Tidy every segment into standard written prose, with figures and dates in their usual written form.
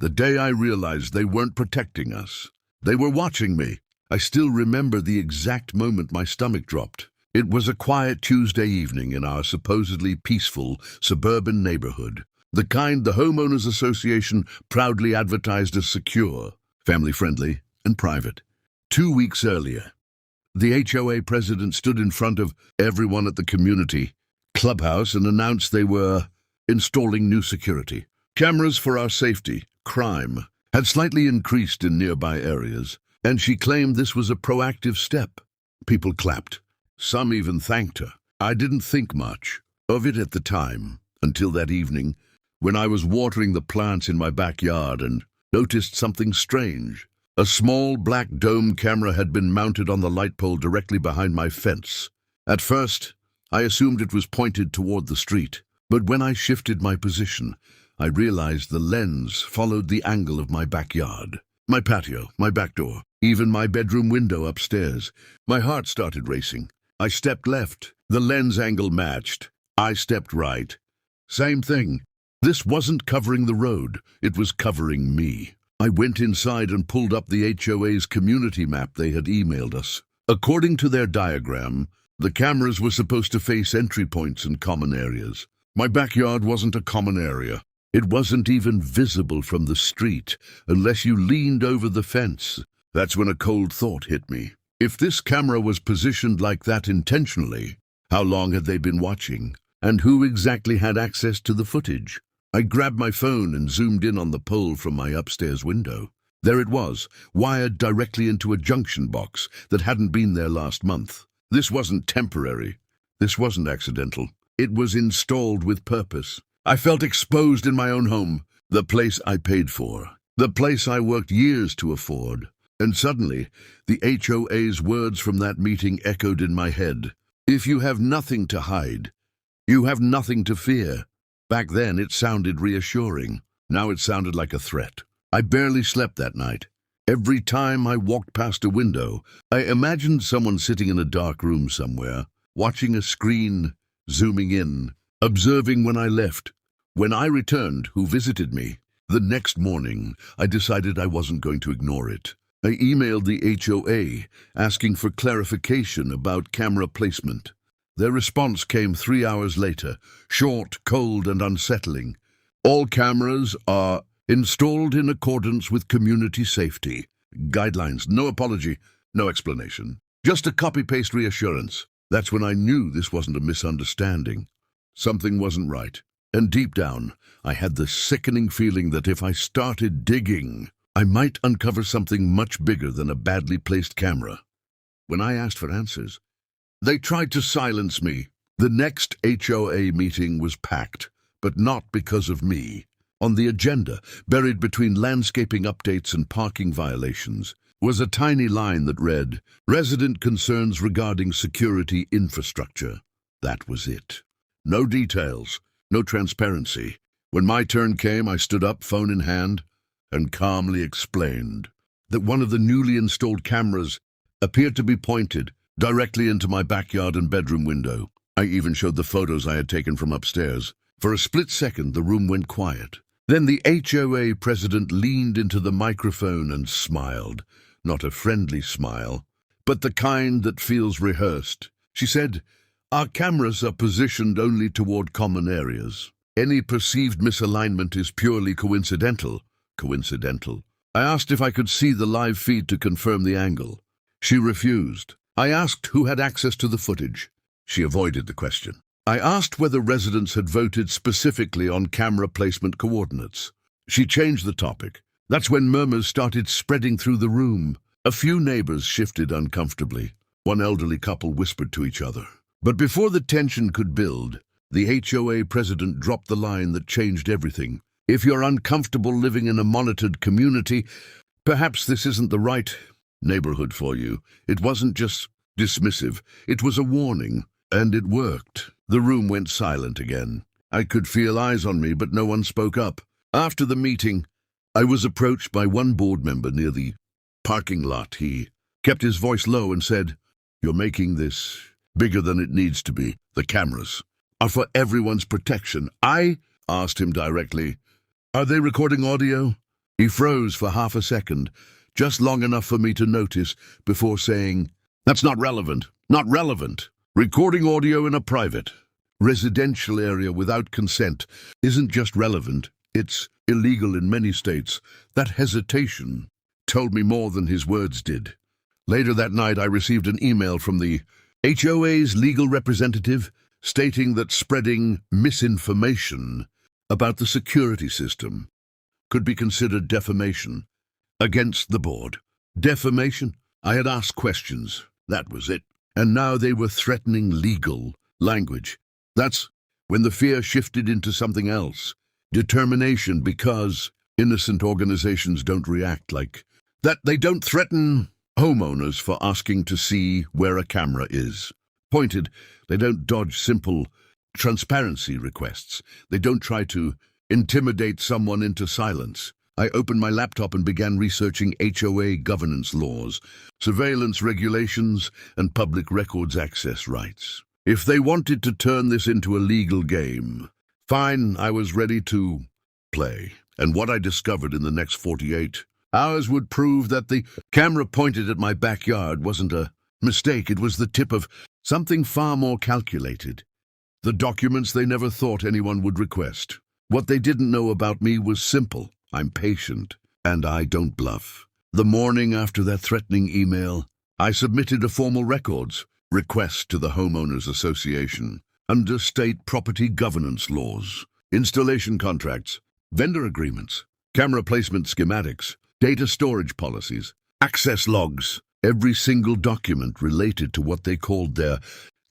The day I realized they weren't protecting us. They were watching me. I still remember the exact moment my stomach dropped. It was a quiet Tuesday evening in our supposedly peaceful suburban neighborhood, the kind the Homeowners Association proudly advertised as secure, family-friendly, and private. 2 weeks earlier, the HOA president stood in front of everyone at the community clubhouse and announced they were installing new security. Cameras for our safety. Crime had slightly increased in nearby areas, and she claimed this was a proactive step. People clapped. Some even thanked her. I didn't think much of it at the time, until that evening, when I was watering the plants in my backyard and noticed something strange. A small black dome camera had been mounted on the light pole directly behind my fence. At first, I assumed it was pointed toward the street, but when I shifted my position, I realized the lens followed the angle of my backyard. My patio, my back door, even my bedroom window upstairs. My heart started racing. I stepped left. The lens angle matched. I stepped right. Same thing. This wasn't covering the road. It was covering me. I went inside and pulled up the HOA's community map they had emailed us. According to their diagram, the cameras were supposed to face entry points and common areas. My backyard wasn't a common area. It wasn't even visible from the street unless you leaned over the fence. That's when a cold thought hit me. If this camera was positioned like that intentionally, how long had they been watching? And who exactly had access to the footage? I grabbed my phone and zoomed in on the pole from my upstairs window. There it was, wired directly into a junction box that hadn't been there last month. This wasn't temporary. This wasn't accidental. It was installed with purpose. I felt exposed in my own home, the place I paid for, the place I worked years to afford. And suddenly, the HOA's words from that meeting echoed in my head. If you have nothing to hide, you have nothing to fear. Back then, it sounded reassuring. Now it sounded like a threat. I barely slept that night. Every time I walked past a window, I imagined someone sitting in a dark room somewhere, watching a screen, zooming in, observing when I left. When I returned, who visited me? The next morning, I decided I wasn't going to ignore it. I emailed the HOA, asking for clarification about camera placement. Their response came 3 hours later, short, cold, and unsettling. All cameras are installed in accordance with community safety guidelines. No apology, no explanation. Just a copy-paste reassurance. That's when I knew this wasn't a misunderstanding. Something wasn't right. And deep down, I had the sickening feeling that if I started digging, I might uncover something much bigger than a badly placed camera. When I asked for answers, they tried to silence me. The next HOA meeting was packed, but not because of me. On the agenda, buried between landscaping updates and parking violations, was a tiny line that read, "Resident concerns regarding security infrastructure." That was it. No details, no transparency. When my turn came, I stood up, phone in hand, and calmly explained that one of the newly installed cameras appeared to be pointed directly into my backyard and bedroom window. I even showed the photos I had taken from upstairs. For a split second, the room went quiet. Then the HOA president leaned into the microphone and smiled. Not a friendly smile, but the kind that feels rehearsed. She said, "Our cameras are positioned only toward common areas. Any perceived misalignment is purely coincidental." Coincidental. I asked if I could see the live feed to confirm the angle. She refused. I asked who had access to the footage. She avoided the question. I asked whether residents had voted specifically on camera placement coordinates. She changed the topic. That's when murmurs started spreading through the room. A few neighbors shifted uncomfortably. One elderly couple whispered to each other. But before the tension could build, the HOA president dropped the line that changed everything. If you're uncomfortable living in a monitored community, perhaps this isn't the right neighborhood for you. It wasn't just dismissive. It was a warning, and it worked. The room went silent again. I could feel eyes on me, but no one spoke up. After the meeting, I was approached by one board member near the parking lot. He kept his voice low and said, "You're making this bigger than it needs to be. The cameras are for everyone's protection." I asked him directly, "Are they recording audio?" He froze for half a second, just long enough for me to notice, before saying, "That's not relevant. Not relevant. Recording audio in a private, residential area without consent isn't just relevant, it's illegal in many states." That hesitation told me more than his words did. Later that night, I received an email from the HOA's legal representative stating that spreading misinformation about the security system could be considered defamation against the board. Defamation? I had asked questions. That was it. And now they were threatening legal language. That's when the fear shifted into something else. Determination, because innocent organizations don't react like that. They don't threaten homeowners for asking to see where a camera is pointed. They don't dodge simple transparency requests. They don't try to intimidate someone into silence. I opened my laptop and began researching HOA governance laws, surveillance regulations, and public records access rights. If they wanted to turn this into a legal game, fine, I was ready to play. And what I discovered in the next 48 hours would prove that the camera pointed at my backyard wasn't a mistake. It was the tip of something far more calculated. The documents they never thought anyone would request. What they didn't know about me was simple. I'm patient, and I don't bluff. The morning after that threatening email, I submitted a formal records request to the Homeowners Association under state property governance laws, installation contracts, vendor agreements, camera placement schematics, data storage policies, access logs, every single document related to what they called their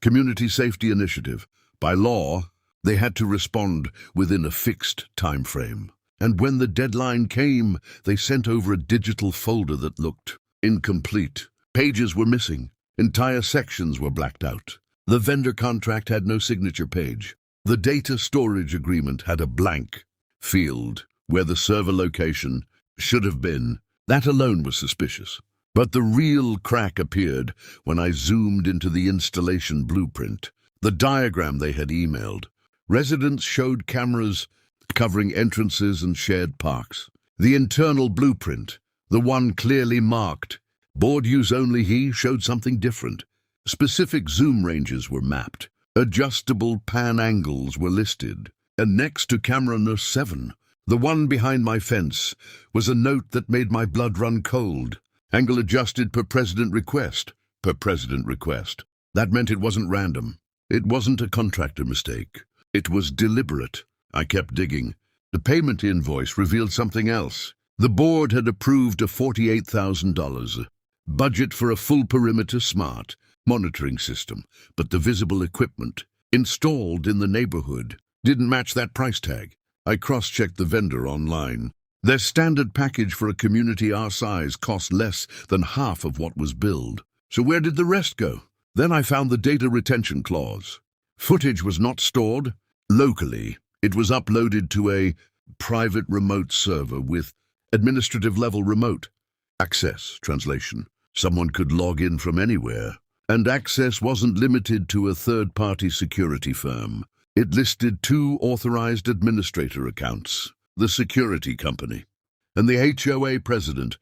community safety initiative. By law, they had to respond within a fixed time frame. And when the deadline came, they sent over a digital folder that looked incomplete. Pages were missing. Entire sections were blacked out. The vendor contract had no signature page. The data storage agreement had a blank field where the server location should have been. That alone was suspicious. But the real crack appeared when I zoomed into the installation blueprint, the diagram they had emailed. Residents showed cameras covering entrances and shared parks. The internal blueprint, the one clearly marked board use only he, showed something different. Specific zoom ranges were mapped. Adjustable pan angles were listed. And next to camera No. 7, the one behind my fence, was a note that made my blood run cold. Angle adjusted per president request. Per president request. That meant it wasn't random. It wasn't a contractor mistake. It was deliberate. I kept digging. The payment invoice revealed something else. The board had approved a $48,000 budget for a full perimeter smart monitoring system, but the visible equipment installed in the neighborhood didn't match that price tag. I cross-checked the vendor online. Their standard package for a community our size cost less than half of what was billed. So where did the rest go? Then I found the data retention clause. Footage was not stored locally. It was uploaded to a private remote server with administrative-level remote access. Translation: someone could log in from anywhere. And access wasn't limited to a third-party security firm. It listed 2 authorized administrator accounts, the security company, and the HOA president.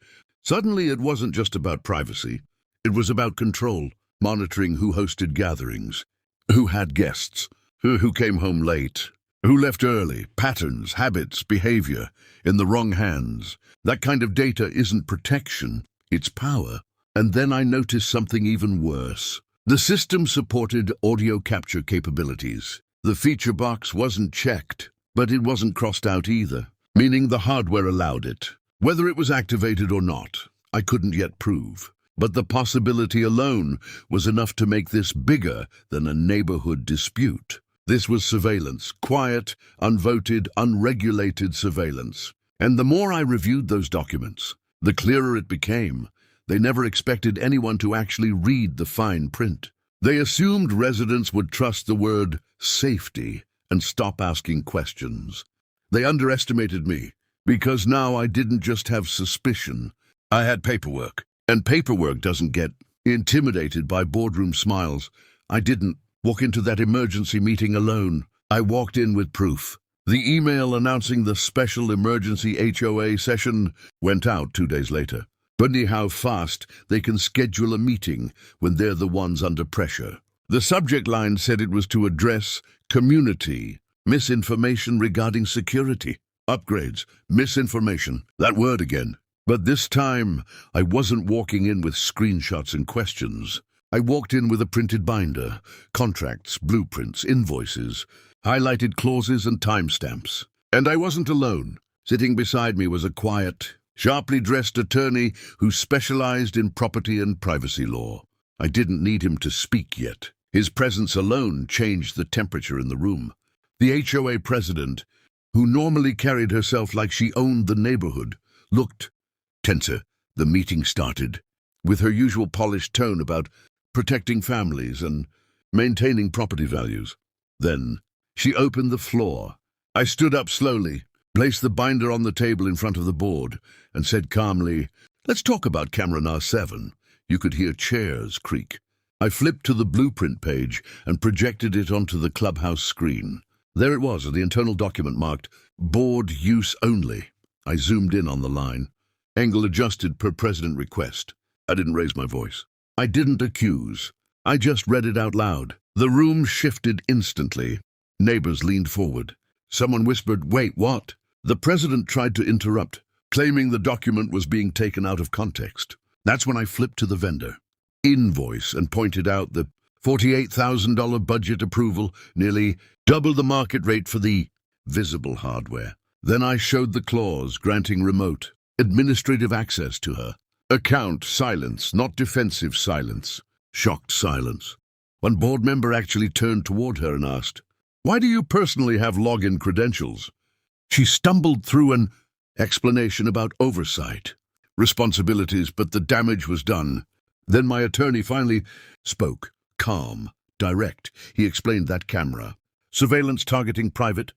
Suddenly it wasn't just about privacy. It was about control, monitoring who hosted gatherings, who had guests, who came home late, who left early, patterns, habits, behavior in the wrong hands. That kind of data isn't protection, it's power. And then I noticed something even worse. The system supported audio capture capabilities. The feature box wasn't checked, but it wasn't crossed out either, meaning the hardware allowed it. Whether it was activated or not, I couldn't yet prove. But the possibility alone was enough to make this bigger than a neighborhood dispute. This was surveillance, quiet, unvoted, unregulated surveillance. And the more I reviewed those documents, the clearer it became. They never expected anyone to actually read the fine print. They assumed residents would trust the word safety and stop asking questions. They underestimated me, because now I didn't just have suspicion. I had paperwork, and paperwork doesn't get intimidated by boardroom smiles. I didn't walk into that emergency meeting alone. I walked in with proof. The email announcing the special emergency HOA session went out 2 days later. Funny how fast they can schedule a meeting when they're the ones under pressure. The subject line said it was to address community misinformation regarding security, upgrades, misinformation, that word again. But this time, I wasn't walking in with screenshots and questions. I walked in with a printed binder, contracts, blueprints, invoices, highlighted clauses and timestamps. And I wasn't alone. Sitting beside me was a quiet, sharply dressed attorney who specialized in property and privacy law. I didn't need him to speak yet. His presence alone changed the temperature in the room. The HOA president, who normally carried herself like she owned the neighborhood, looked tenser. The meeting started, with her usual polished tone about protecting families and maintaining property values. Then she opened the floor. I stood up slowly, placed the binder on the table in front of the board, and said calmly, "Let's talk about Camera R7." You could hear chairs creak. I flipped to the blueprint page and projected it onto the clubhouse screen. There it was, the internal document marked "Board Use Only." I zoomed in on the line. Angle adjusted per president request. I didn't raise my voice. I didn't accuse. I just read it out loud. The room shifted instantly. Neighbors leaned forward. Someone whispered, "Wait, what?" The president tried to interrupt, claiming the document was being taken out of context. That's when I flipped to the vendor invoice and pointed out the $48,000 budget approval, nearly double the market rate for the visible hardware. Then I showed the clause granting remote administrative access to her account. Silence, not defensive silence. Shocked silence. One board member actually turned toward her and asked, "Why do you personally have login credentials?" She stumbled through an explanation about oversight, responsibilities, but the damage was done. Then my attorney finally spoke, calm, direct. He explained that camera surveillance targeting private,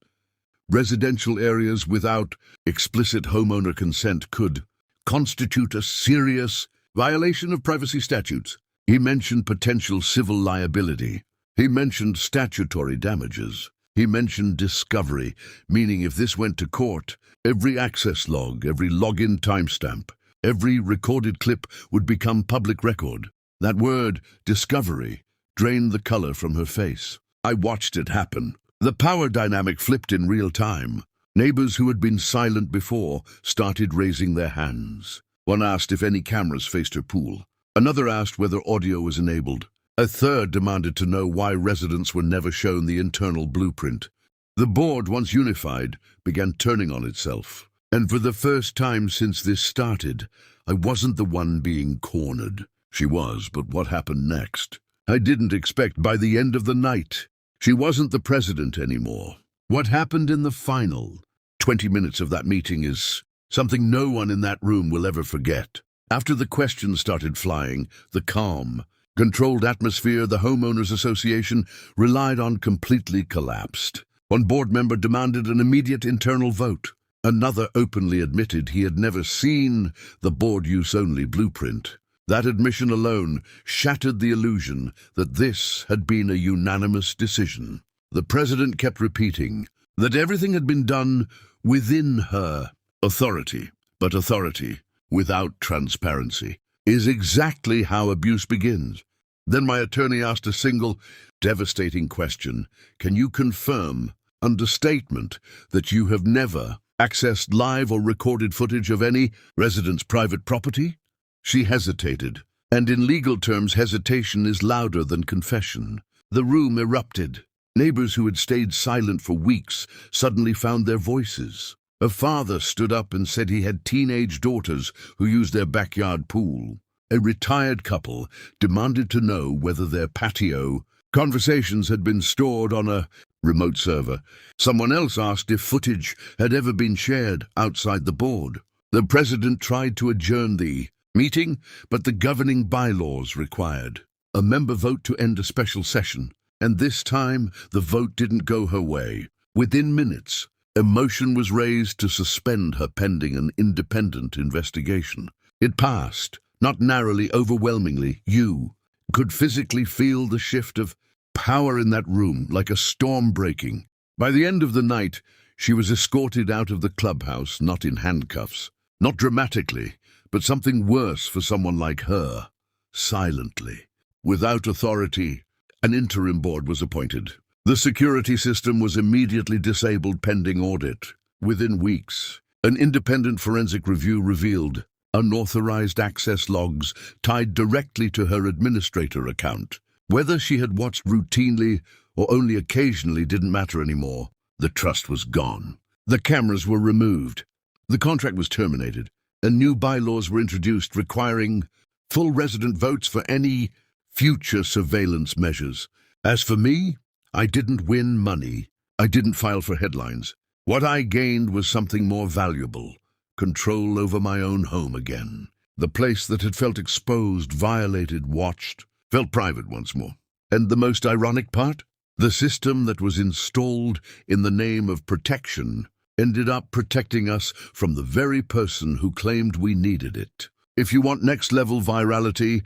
residential areas without explicit homeowner consent could constitute a serious violation of privacy statutes. He mentioned potential civil liability. He mentioned statutory damages. He mentioned discovery, meaning if this went to court, every access log, every login timestamp, every recorded clip would become public record. That word, discovery, drained the color from her face. I watched it happen. The power dynamic flipped in real time. Neighbors who had been silent before started raising their hands. One asked if any cameras faced her pool. Another asked whether audio was enabled. A third demanded to know why residents were never shown the internal blueprint. The board, once unified, began turning on itself. And for the first time since this started, I wasn't the one being cornered. She was, but what happened next? I didn't expect by the end of the night. She wasn't the president anymore. What happened in the final 20 minutes of that meeting is something no one in that room will ever forget. After the questions started flying, the calm, controlled atmosphere the homeowners association relied on completely collapsed. One board member demanded an immediate internal vote. Another openly admitted he had never seen the board-use-only blueprint. That admission alone shattered the illusion that this had been a unanimous decision. The president kept repeating that everything had been done within her authority. But authority without transparency is exactly how abuse begins. Then my attorney asked a single, devastating question. Can you confirm, under statement, that you have never accessed live or recorded footage of any resident's private property? She hesitated, and in legal terms, hesitation is louder than confession. The room erupted. Neighbors who had stayed silent for weeks suddenly found their voices. A father stood up and said he had teenage daughters who used their backyard pool. A retired couple demanded to know whether their patio conversations had been stored on a remote server. Someone else asked if footage had ever been shared outside the board. The president tried to adjourn the meeting, but the governing bylaws required a member vote to end a special session. And this time, the vote didn't go her way. Within minutes, a motion was raised to suspend her pending an independent investigation. It passed, not narrowly, overwhelmingly. You could physically feel the shift of power in that room, like a storm breaking. By the end of the night, She was escorted out of the clubhouse, not in handcuffs, not dramatically, but something worse for someone like her, silently. Without authority, an interim board was appointed. The security system was immediately disabled pending audit. Within weeks, an independent forensic review revealed unauthorized access logs tied directly to her administrator account. Whether she had watched routinely or only occasionally didn't matter anymore. The trust was gone. The cameras were removed. The contract was terminated, and new bylaws were introduced requiring full resident votes for any future surveillance measures. As for me, I didn't win money. I didn't file for headlines. What I gained was something more valuable: control over my own home again. The place that had felt exposed, violated, watched, felt private once more. And the most ironic part? The system that was installed in the name of protection ended up protecting us from the very person who claimed we needed it. If you want next-level virality,